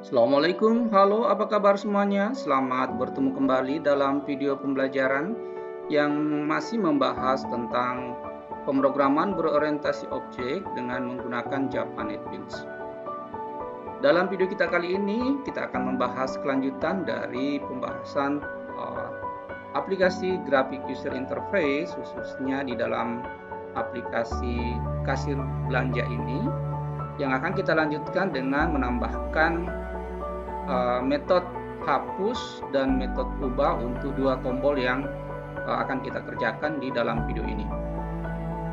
Assalamualaikum, halo apa kabar semuanya? Selamat bertemu kembali dalam video pembelajaran yang masih membahas tentang pemrograman berorientasi objek dengan menggunakan Java NetBeans. Dalam video kita kali ini, kita akan membahas kelanjutan dari pembahasan aplikasi grafik user interface, khususnya di dalam aplikasi kasir belanja ini, yang akan kita lanjutkan dengan menambahkan metode hapus dan metode ubah untuk dua tombol yang akan kita kerjakan di dalam video ini.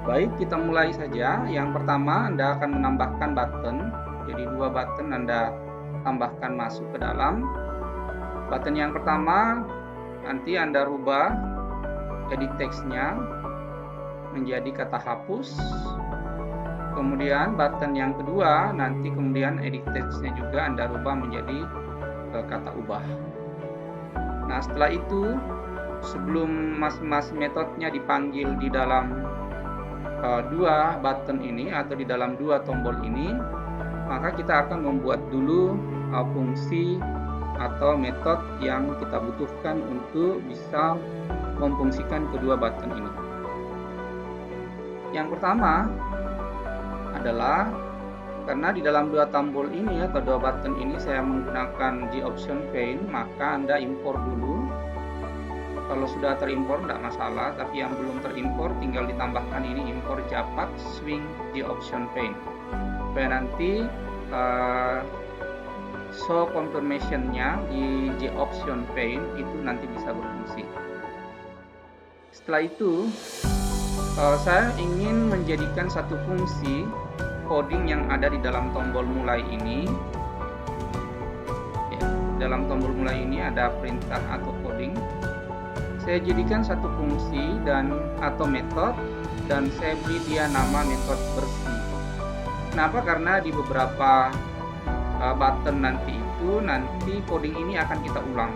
Baik, kita mulai saja. Yang pertama, Anda akan menambahkan button. Jadi dua button Anda tambahkan masuk ke dalam. Button yang pertama nanti Anda rubah edit text-nya menjadi kata hapus. Kemudian button yang kedua nanti kemudian edit text-nya juga Anda rubah menjadi kata ubah. Nah, setelah itu sebelum masing-masing metodenya dipanggil di dalam dua button ini atau di dalam dua tombol ini, maka kita akan membuat dulu fungsi atau metode yang kita butuhkan untuk bisa memfungsikan kedua button ini. Yang pertama adalah karena di dalam dua tombol ini atau dua button ini saya menggunakan Option Pane, maka Anda impor dulu. Kalau sudah terimpor tidak masalah, tapi yang belum terimpor tinggal ditambahkan ini impor Java Swing Option Pane supaya nanti show confirmation-nya di Option Pane itu nanti bisa berfungsi. Setelah itu saya ingin menjadikan satu fungsi coding yang ada di dalam tombol mulai ini. Ya, dalam tombol mulai ini ada perintah atau coding. Saya jadikan satu fungsi dan atau metode dan saya beri dia nama metode bersih. Kenapa? Karena di beberapa button nanti coding ini akan kita ulang.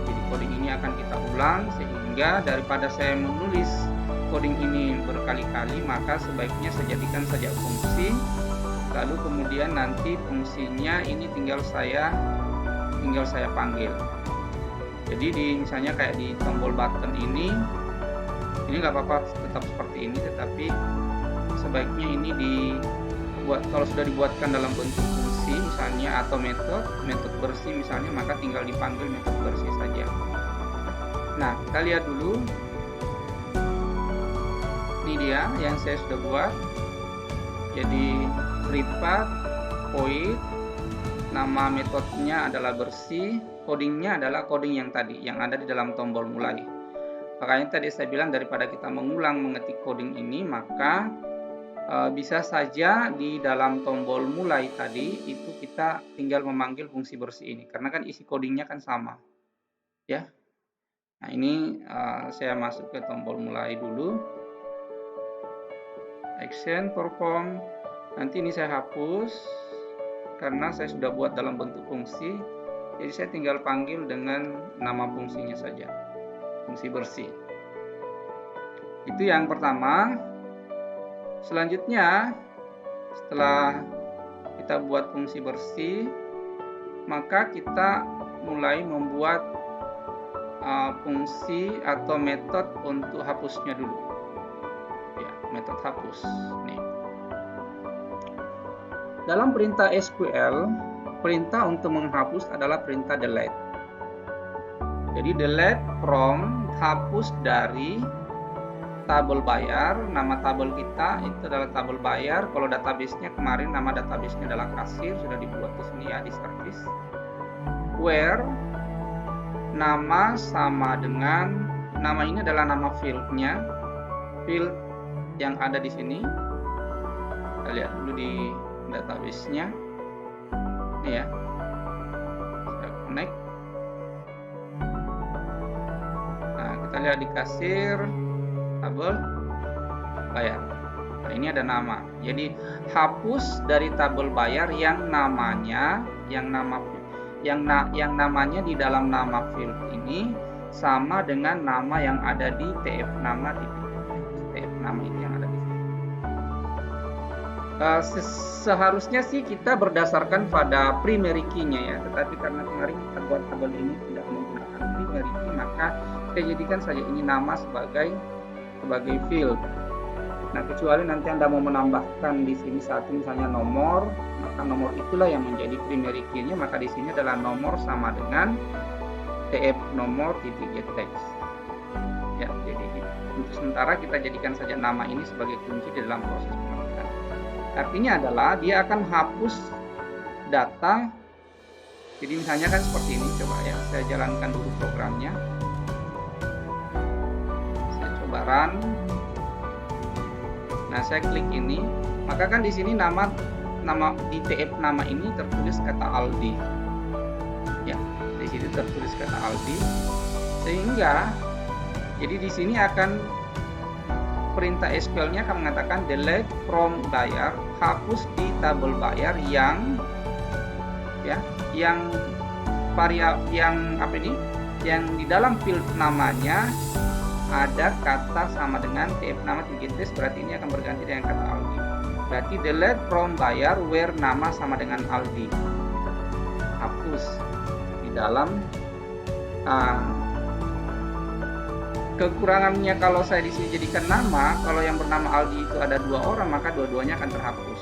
Jadi coding ini akan kita ulang sehingga daripada saya menulis coding ini berkali-kali, maka sebaiknya saya jadikan saja fungsi, lalu kemudian nanti fungsinya ini tinggal saya panggil. Jadi misalnya kayak di tombol button ini nggak apa-apa tetap seperti ini, tetapi sebaiknya ini dibuat, kalau sudah dibuatkan dalam bentuk fungsi misalnya atau metode bersih misalnya, maka tinggal dipanggil metode bersih saja. Nah, kita lihat dulu. Ini dia yang saya sudah buat. Jadi privat void, nama metodenya adalah bersih, codingnya adalah coding yang tadi yang ada di dalam tombol mulai. Makanya tadi saya bilang daripada kita mengulang mengetik coding ini, maka bisa saja di dalam tombol mulai tadi itu kita tinggal memanggil fungsi bersih ini karena kan isi codingnya kan sama, ya. Nah, ini saya masuk ke tombol mulai dulu. Action perform, nanti ini saya hapus karena saya sudah buat dalam bentuk fungsi, jadi saya tinggal panggil dengan nama fungsinya saja, fungsi bersih. Itu yang pertama. Selanjutnya, setelah kita buat fungsi bersih, maka kita mulai membuat fungsi atau metode untuk hapusnya dulu. Metode hapus. Nih. Dalam perintah SQL, perintah untuk menghapus adalah perintah delete. Jadi delete from, hapus dari tabel bayar. Nama tabel kita itu adalah tabel bayar. Kalau database-nya kemarin nama database-nya adalah kasir, sudah dibuat di sini ya di service. Where nama sama dengan nama ini adalah nama field-nya. Field yang ada di sini, kita lihat dulu di database-nya. Ini ya, saya connect. Nah, kita lihat di kasir tabel bayar. Nah, ini ada nama. Jadi hapus dari tabel bayar yang namanya di dalam nama field ini sama dengan nama yang ada di TF nama itu yang ada di sini. Seharusnya sih kita berdasarkan pada primary key-nya ya, tetapi karena kemarin kita buat tabel ini tidak menggunakan primary key, maka saya jadikan saja ini nama sebagai field. Nah, kecuali nanti Anda mau menambahkan di sini satu misalnya nomor, maka nomor itulah yang menjadi primary key-nya, maka di sini adalah nomor sama dengan TF nomor titik getText. Ya, jadi untuk sementara kita jadikan saja nama ini sebagai kunci di dalam proses pengetikan. Artinya adalah dia akan hapus data. Jadi misalnya kan seperti ini, coba ya, saya jalankan dulu programnya. Saya coba run. Nah, saya klik ini, maka kan di sini nama di TF nama ini tertulis kata Aldi. Ya, di sini tertulis kata Aldi. Sehingga jadi di sini akan perintah SQL-nya akan mengatakan delete from buyer, hapus di tabel buyer yang yang di dalam field namanya ada kata sama dengan TF nama TGTest, berarti ini akan berganti dengan kata Aldi. Berarti delete from buyer where nama sama dengan Aldi. Hapus di dalam kekurangannya kalau saya di sini jadikan nama, kalau yang bernama Aldi itu ada 2 orang, maka dua-duanya akan terhapus.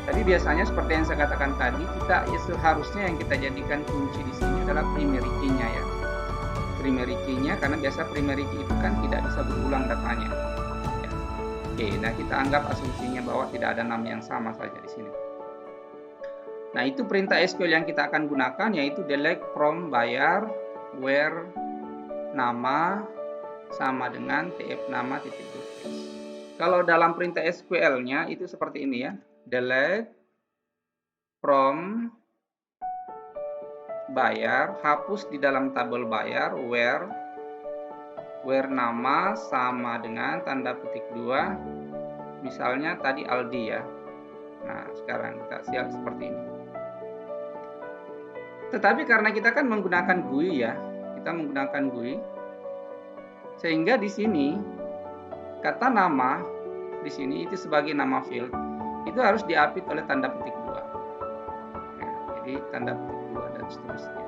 Tapi biasanya seperti yang saya katakan tadi, kita seharusnya yang kita jadikan kunci di sini adalah primary key-nya ya. Primary key-nya, karena biasa primary key itu kan tidak bisa berulang datanya. Ya. Oke, nah kita anggap asumsinya bahwa tidak ada nama yang sama saja di sini. Nah, itu perintah SQL yang kita akan gunakan, yaitu delete from buyer where nama sama dengan TF nama titik getText. Kalau dalam perintah SQL-nya itu seperti ini ya, delete from buyer, hapus di dalam tabel buyer where nama sama dengan tanda petik 2, misalnya tadi Aldi ya. Nah, sekarang kita siap seperti ini. Tetapi karena kita kan menggunakan GUI ya, kita menggunakan GUI, sehingga di sini kata nama di sini itu sebagai nama field itu harus diapit oleh tanda petik 2. Ya, jadi tanda petik 2 dan seterusnya.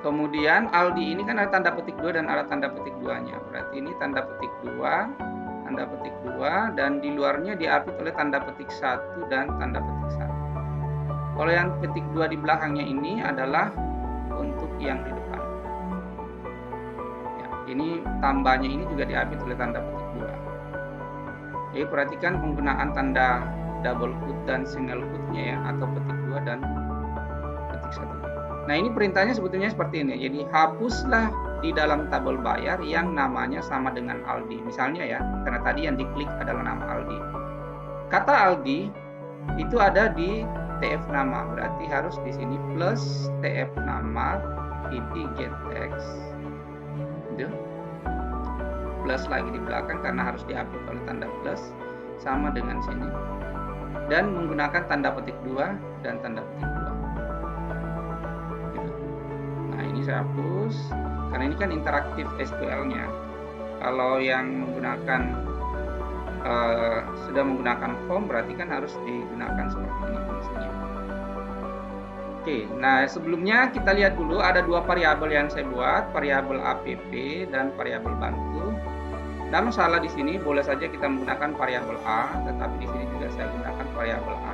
Kemudian Aldi ini kan ada tanda petik 2 dan ada tanda petik 2-nya. Berarti ini tanda petik 2, dan di luarnya diapit oleh tanda petik 1 dan tanda petik 1. Kalau yang petik 2 di belakangnya ini adalah untuk yang di depan. Ini tambahnya ini juga diapit oleh tanda petik 2. Jadi perhatikan penggunaan tanda double quote dan single quote-nya ya, atau petik 2 dan petik 1. Nah, ini perintahnya sebetulnya seperti ini. Jadi hapuslah di dalam tabel buyer yang namanya sama dengan Aldi. Misalnya ya, karena tadi yang diklik adalah nama Aldi. Kata Aldi itu ada di TF nama, berarti harus di sini plus TF nama titik getText. Plus lagi di belakang karena harus diapit oleh tanda plus sama dengan sini, dan menggunakan tanda petik 2 dan tanda petik 2 gitu. Nah, ini saya hapus karena ini kan interaktif SQL-nya. Kalau yang menggunakan sudah menggunakan form, berarti kan harus digunakan seperti ini fungsinya. Oke, nah sebelumnya kita lihat dulu ada 2 variabel yang saya buat, variabel app dan variabel bantu. Tidak masalah di sini, boleh saja kita menggunakan variabel A, tetapi di sini juga saya gunakan variabel A.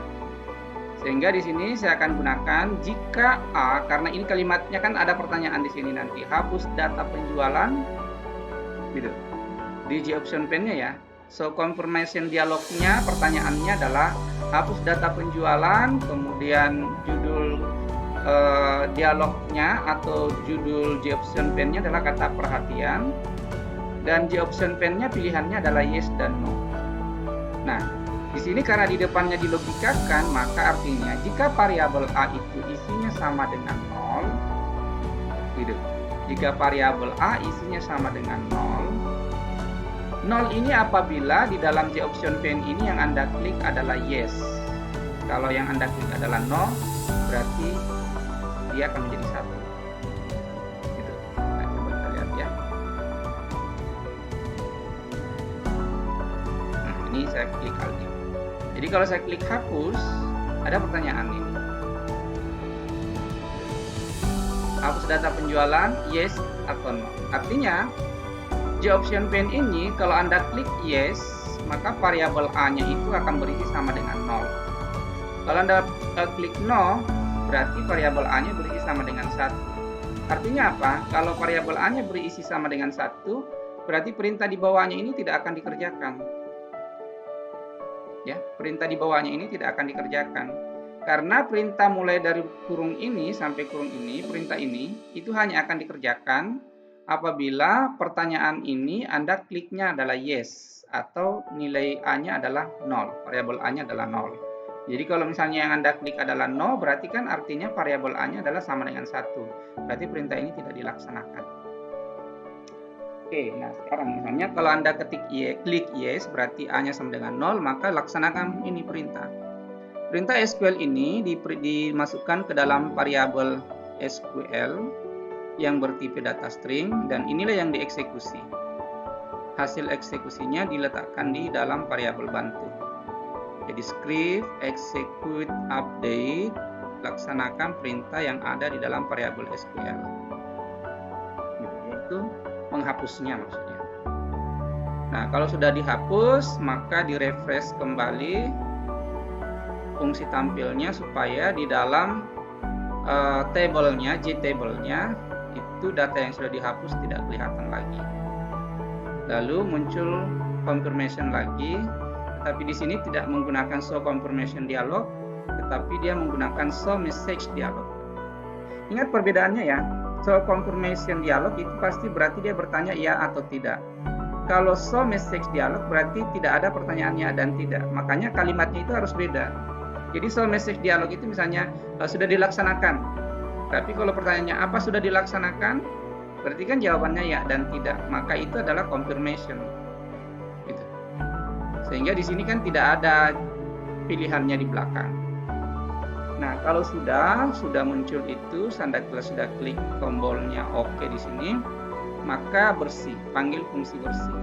Sehingga di sini saya akan gunakan jika A, karena ini kalimatnya kan ada pertanyaan di sini nanti, hapus data penjualan, gitu. Di JOptionPan-nya ya. So confirmation dialognya, pertanyaannya adalah hapus data penjualan, kemudian judul dialognya atau judul JOptionPan-nya adalah kata perhatian, dan JOptionPan-nya pilihannya adalah yes dan no. Nah, di sini karena di depannya dilogikakan, maka artinya jika variabel A itu isinya sama dengan 0, gitu. Jika variabel A isinya sama dengan 0 ini apabila di dalam JOptionPan ini yang Anda klik adalah yes. Kalau yang Anda klik adalah no, berarti dia akan menjadi 1. Gitu. Nah, coba kita lihat ya. Nah, ini saya klik Aldi. Jadi kalau saya klik hapus, ada pertanyaan ini. Hapus data penjualan, yes atau no. Artinya, di option pane ini kalau Anda klik yes, maka variabel A-nya itu akan berisi sama dengan 0. Kalau Anda klik no, berarti variabel A-nya berisi sama dengan 1. Artinya apa? Kalau variabel A-nya berisi sama dengan 1, berarti perintah di bawahnya ini tidak akan dikerjakan. Ya, perintah di bawahnya ini tidak akan dikerjakan. Karena perintah mulai dari kurung ini sampai kurung ini, perintah ini itu hanya akan dikerjakan apabila pertanyaan ini Anda kliknya adalah yes atau nilai A-nya adalah 0, variabel A-nya adalah 0. Jadi kalau misalnya yang Anda klik adalah no, berarti kan artinya variabel A-nya adalah sama dengan 1. Berarti perintah ini tidak dilaksanakan. Oke, nah sekarang misalnya kalau Anda klik yes, berarti A-nya sama dengan 0, maka laksanakan ini perintah. Perintah SQL ini dimasukkan ke dalam variabel SQL yang bertipe data string, dan inilah yang dieksekusi. Hasil eksekusinya diletakkan di dalam variabel bantu. Jadi script, execute, update, laksanakan perintah yang ada di dalam variabel SQL. Itu menghapusnya maksudnya. Nah, kalau sudah dihapus, maka direfresh kembali fungsi tampilnya supaya di dalam tabelnya, JTable-nya, itu data yang sudah dihapus tidak kelihatan lagi. Lalu muncul confirmation lagi, tetapi di sini tidak menggunakan show confirmation dialog, tetapi dia menggunakan show message dialog. Ingat perbedaannya ya. Show confirmation dialog itu pasti berarti dia bertanya iya atau tidak. Kalau show message dialog berarti tidak ada pertanyaannya dan tidak. Makanya kalimatnya itu harus beda. Jadi show message dialog itu misalnya sudah dilaksanakan. Tapi kalau pertanyaannya apa sudah dilaksanakan, berarti kan jawabannya ya dan tidak. Maka itu adalah confirmation. Gitu. Sehingga di sini kan tidak ada pilihannya di belakang. Nah, kalau sudah muncul itu, Anda sudah klik tombolnya OK di sini, maka bersih, panggil fungsi bersih.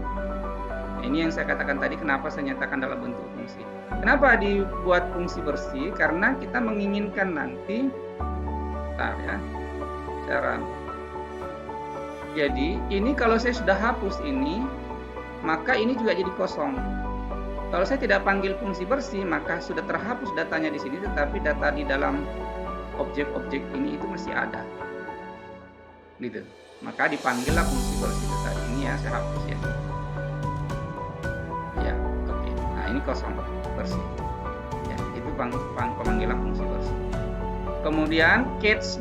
Nah, ini yang saya katakan tadi, kenapa saya nyatakan dalam bentuk fungsi. Kenapa dibuat fungsi bersih? Karena kita menginginkan nanti, jadi ini kalau saya sudah hapus ini, maka ini juga jadi kosong. Kalau saya tidak panggil fungsi bersih, maka sudah terhapus datanya di sini, tetapi data di dalam objek-objek ini itu masih ada. Gitu. Maka dipanggillah fungsi bersih itu tadi. Ini ya, saya hapus ya. Ya, oke. Nah, ini kosong, bersih. Ya, itu pemanggilan fungsi bersih. Kemudian catch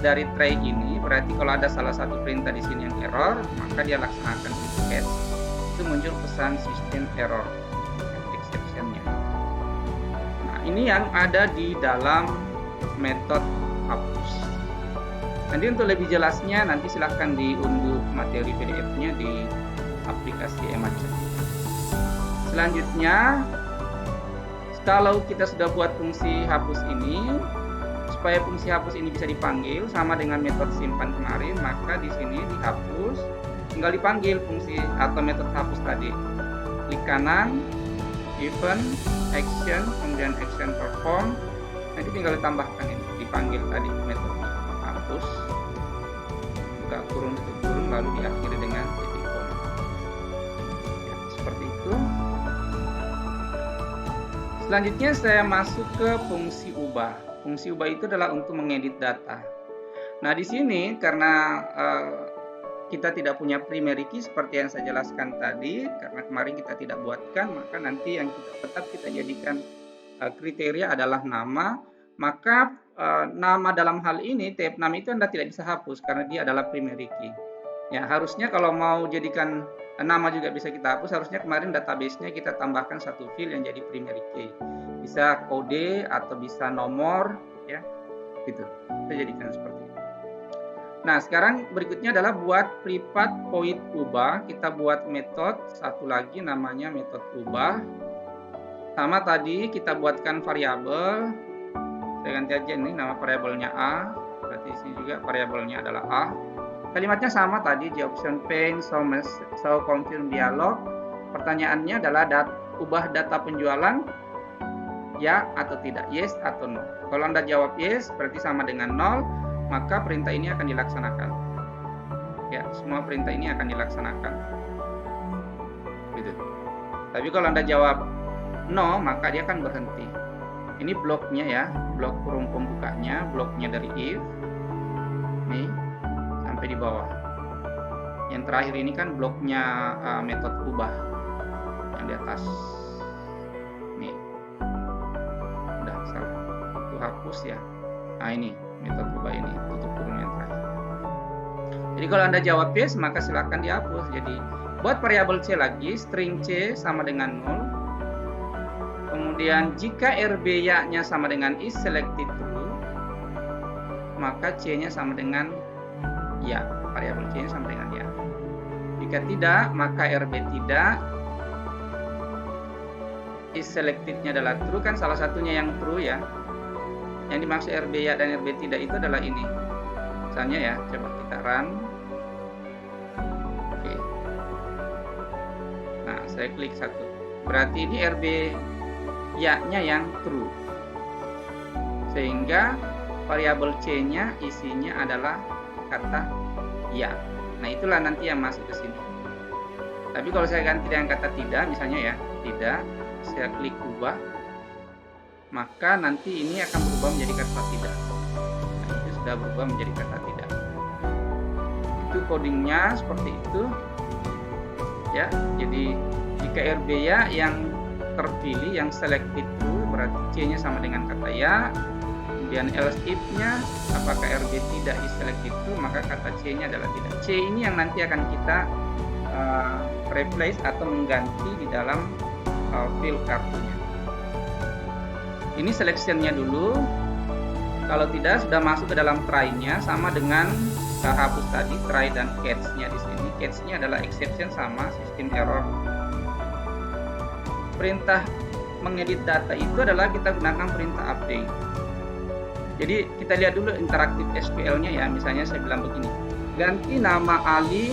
dari try ini, berarti kalau ada salah satu perintah di sini yang error, maka dia laksanakan itu catch. Itu muncul pesan system error. Nah, ini yang ada di dalam metode hapus. Nanti untuk lebih jelasnya nanti silahkan diunduh materi PDF-nya di aplikasi Emachen. Selanjutnya, kalau kita sudah buat fungsi hapus ini, supaya fungsi hapus ini bisa dipanggil sama dengan metode simpan kemarin, maka di sini dihapus, tinggal dipanggil fungsi atau metode hapus tadi. Klik kanan, event, action, kemudian action perform, nanti tinggal ditambahkan ini, dipanggil tadi metode hapus, buka kurung tutup kurung, lalu diakhiri dengan titik koma. Ya, seperti itu. Selanjutnya saya masuk ke fungsi ubah. Fungsi ubah itu adalah untuk mengedit data. Nah, di sini karena kita tidak punya primary key seperti yang saya jelaskan tadi, karena kemarin kita tidak buatkan, maka nanti yang tetap kita jadikan kriteria adalah nama. Maka nama dalam hal ini, tab nama itu Anda tidak bisa hapus karena dia adalah primary key. Ya, harusnya kalau mau jadikan nama juga bisa kita hapus, harusnya kemarin database-nya kita tambahkan satu field yang jadi primary key. Bisa kode atau bisa nomor, ya, gitu. Kita jadikan seperti itu. Nah, sekarang berikutnya adalah buat private void ubah. Kita buat metode satu lagi namanya metode ubah. Sama tadi kita buatkan variabel. Saya ganti aja ini nama variabelnya A. Berarti di sini juga variabelnya adalah A. Kalimatnya sama tadi di option pane, show confirm dialog. Pertanyaannya adalah ubah data penjualan ya atau tidak, yes atau no. Kalau Anda jawab yes, berarti sama dengan 0, maka perintah ini akan dilaksanakan. Ya, semua perintah ini akan dilaksanakan. Gitu. Tapi kalau Anda jawab no, maka dia akan berhenti. Ini bloknya ya, blok kurung pembukanya, bloknya dari if. Nih, sampai di bawah. Yang terakhir ini kan bloknya metode ubah yang di atas. Nih, udah salah, itu hapus ya. Nah ini metode ubah ini, tutup kurung yang terakhir. Jadi kalau Anda jawab yes, maka silakan dihapus. Jadi buat variabel C lagi, string C sama dengan 0. Kemudian jika RB-nya sama dengan is selected true, maka C-nya sama dengan ya, variabel C-nya sama dengan ya. Jika tidak, maka RB tidak, is selected-nya adalah true, kan salah satunya yang true ya. Yang dimaksud RB ya dan RB tidak itu adalah ini. Misalnya ya, coba kita run. Oke. Nah, saya klik satu. Berarti ini RB ya-nya yang true. Sehingga variabel C-nya isinya adalah kata ya. Nah, itulah nanti yang masuk ke sini. Tapi kalau saya ganti dengan kata tidak, misalnya ya, tidak, saya klik ubah, maka nanti ini akan berubah menjadi kata tidak. Nah, itu sudah berubah menjadi kata tidak. Itu codingnya seperti itu. Ya, jadi jika RB ya yang terpilih, yang selected itu berarti C-nya sama dengan kata ya. Kemudian else if-nya apakah RB tidak is selected itu, maka kata C-nya adalah tidak. C ini yang nanti akan kita replace atau mengganti di dalam field kartunya. Ini selection-nya dulu. Kalau tidak, sudah masuk ke dalam try-nya, sama dengan hapus tadi try dan catch-nya di sini. Catch-nya adalah exception sama sistem error. Perintah mengedit data itu adalah kita gunakan perintah update. Jadi kita lihat dulu interaktif SQL-nya ya. Misalnya saya bilang begini, ganti nama Ali,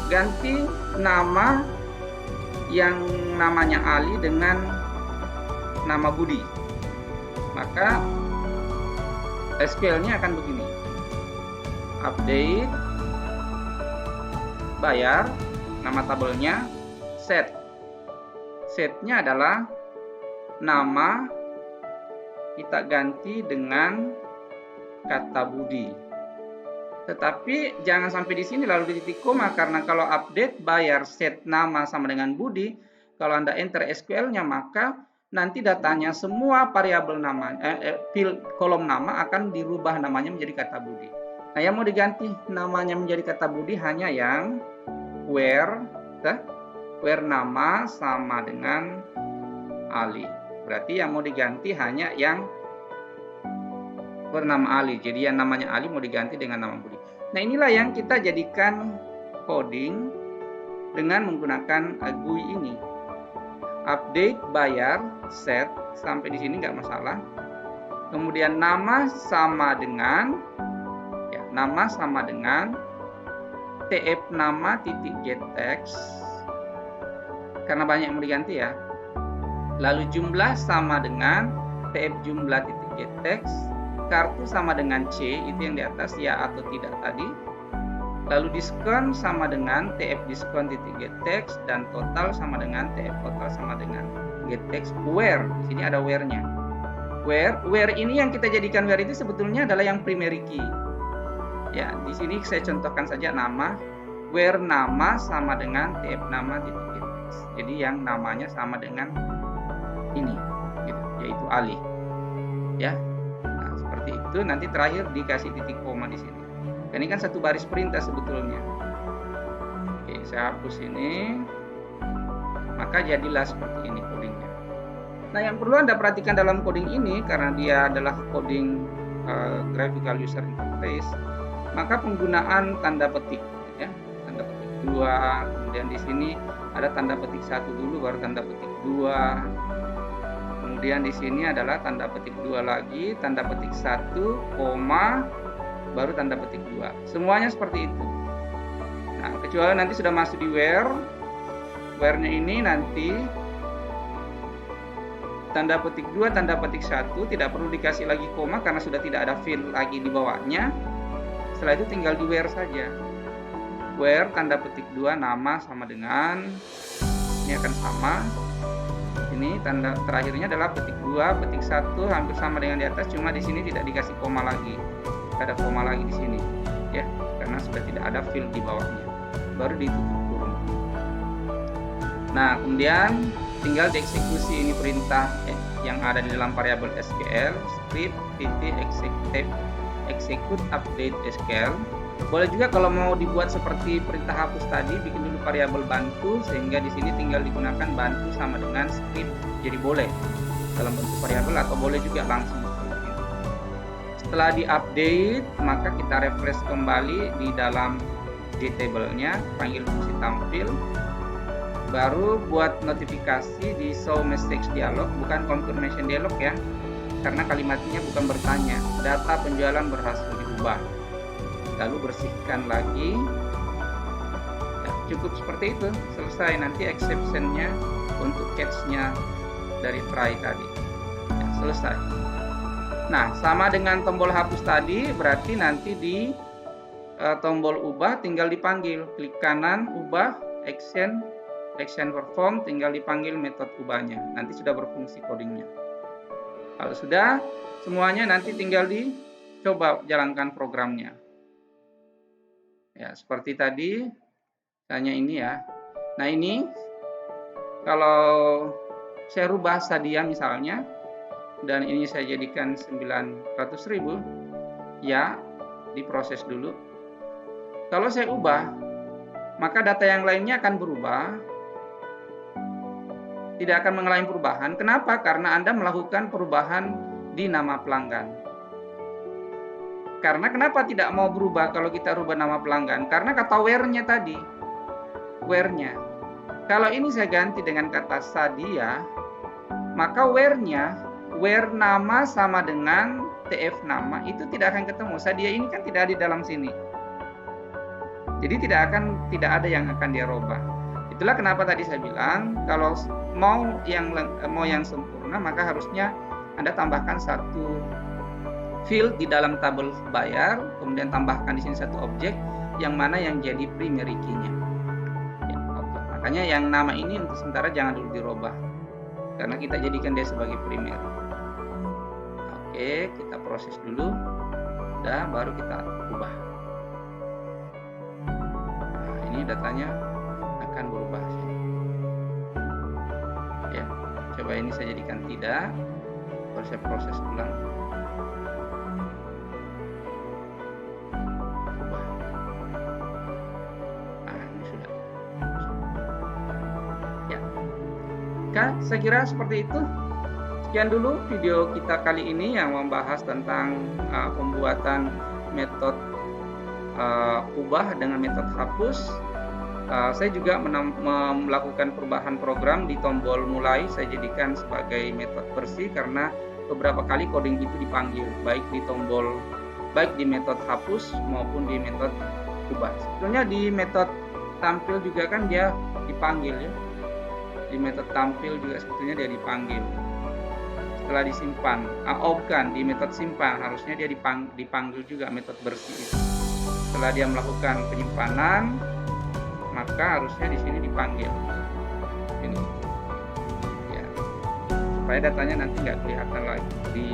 ganti nama yang namanya Ali dengan nama Budi. Maka SQL-nya akan begini, update, bayar, nama tabelnya, set. Setnya adalah nama kita ganti dengan kata Budi. Tetapi jangan sampai di sini lalu di titik koma, karena kalau update bayar set nama sama dengan Budi, kalau Anda enter SQL-nya maka nanti datanya semua variabel nama, field kolom nama akan dirubah namanya menjadi kata Budi. Nah, yang mau diganti namanya menjadi kata Budi hanya yang where nama sama dengan Ali. Berarti yang mau diganti hanya yang bernama Ali. Jadi yang namanya Ali mau diganti dengan nama Budi. Nah, inilah yang kita jadikan coding dengan menggunakan GUI ini. Update, bayar, set, sampai di sini nggak masalah. Kemudian nama sama dengan tf nama titik get text, karena banyak yang mau diganti ya. Lalu jumlah sama dengan tf jumlah titik get text, kartu sama dengan C, itu yang di atas ya atau tidak tadi. Lalu diskon sama dengan tf diskon titik get text, dan total sama dengan tf total sama dengan get text. Where, di sini ada where-nya. Where ini yang kita jadikan where itu sebetulnya adalah yang primary key. Ya, di sini saya contohkan saja nama. Where nama sama dengan tf nama titik get text. Jadi yang namanya sama dengan ini, gitu, yaitu Ali. Ya, nah seperti itu. Nanti terakhir dikasih titik koma di sini. Dan ini kan satu baris perintah sebetulnya. Oke, saya hapus ini. Maka jadilah seperti ini codingnya. Nah, yang perlu Anda perhatikan dalam coding ini, karena dia adalah coding graphical user interface, maka penggunaan tanda petik, ya, tanda petik 2. Kemudian di sini ada tanda petik 1 dulu, baru tanda petik 2. Kemudian di sini adalah tanda petik 2 lagi, tanda petik 1, koma, baru tanda petik 2. Semuanya seperti itu. Nah, kecuali nanti sudah masuk di where. Where-nya ini nanti tanda petik 2, tanda petik 1, tidak perlu dikasih lagi koma karena sudah tidak ada field lagi di bawahnya. Setelah itu tinggal di where saja. Where tanda petik 2 nama sama dengan, ini akan sama. Ini tanda terakhirnya adalah petik 2, petik 1 hampir sama dengan di atas, cuma di sini tidak dikasih koma lagi. Tidak ada koma lagi di sini, ya, karena sudah tidak ada field di bawahnya. Baru ditutup kurung. Nah, kemudian tinggal dieksekusi ini perintah yang ada di dalam variabel SQL, script execute update SQL. Boleh juga kalau mau dibuat seperti perintah hapus tadi, bikin dulu variabel bantu, sehingga di sini tinggal digunakan bantu sama dengan script. Jadi boleh dalam bentuk variabel atau boleh juga langsung. Setelah diupdate, maka kita refresh kembali di dalam table-nya, panggil fungsi tampil. Baru buat notifikasi di show message dialog, bukan confirmation dialog ya, karena kalimatnya bukan bertanya. Data penjualan berhasil diubah. Lalu bersihkan lagi. Ya, cukup seperti itu, selesai. Nanti exception-nya untuk catch-nya dari try tadi. Ya, selesai. Nah, sama dengan tombol hapus tadi, berarti nanti di tombol ubah tinggal dipanggil. Klik kanan, ubah, action perform, tinggal dipanggil metode ubahnya. Nanti sudah berfungsi codingnya. Kalau sudah, semuanya nanti tinggal dicoba jalankan programnya. Ya, seperti tadi, misalnya ini ya. Nah, ini kalau saya rubah Sadia misalnya, dan ini saya jadikan 900.000, ya, diproses dulu. Kalau saya ubah, maka data yang lainnya akan berubah. Tidak akan mengalami perubahan. Kenapa? Karena Anda melakukan perubahan di nama pelanggan. Karena kenapa tidak mau berubah kalau kita rubah nama pelanggan? Karena kata where-nya tadi. Where-nya. Kalau ini saya ganti dengan kata Sadia, maka where-nya, where nama sama dengan TF nama, itu tidak akan ketemu. Sadia ini kan tidak ada di dalam sini. Jadi tidak ada yang akan dia rubah. Itulah kenapa tadi saya bilang kalau mau yang sempurna, maka harusnya Anda tambahkan satu field di dalam tabel bayar, kemudian tambahkan di sini satu objek yang mana yang jadi primary key-nya. Ya, okay. Makanya yang nama ini untuk sementara jangan dulu dirubah karena kita jadikan dia sebagai primary. Oke, kita proses dulu. Udah, baru kita ubah. Nah, ini datanya akan berubah. Ya, coba ini saya jadikan tidak, baru saya proses ulang. Ubah. Nah, ini sudah. Ya, saya kira seperti itu. Sekian dulu video kita kali ini yang membahas tentang pembuatan metode ubah dengan metode hapus. Saya juga melakukan perubahan program di tombol mulai, saya jadikan sebagai metode bersih karena beberapa kali coding itu dipanggil, baik di metode hapus maupun di metode ubah. Sebetulnya di metode tampil juga kan dia dipanggil ya. Di metode tampil juga sebetulnya dia dipanggil. Setelah disimpan, bukan, di metode simpan harusnya dia dipanggil juga metode bersih itu. Setelah dia melakukan penyimpanan, maka harusnya di sini dipanggil ini ya, supaya datanya nanti nggak kelihatan lagi di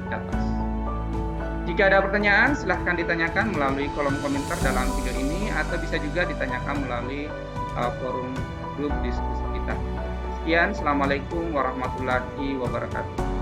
atas. Jika ada pertanyaan, silahkan ditanyakan melalui kolom komentar dalam video ini atau bisa juga ditanyakan melalui forum grup diskusi kita. Sekian, assalamualaikum warahmatullahi wabarakatuh.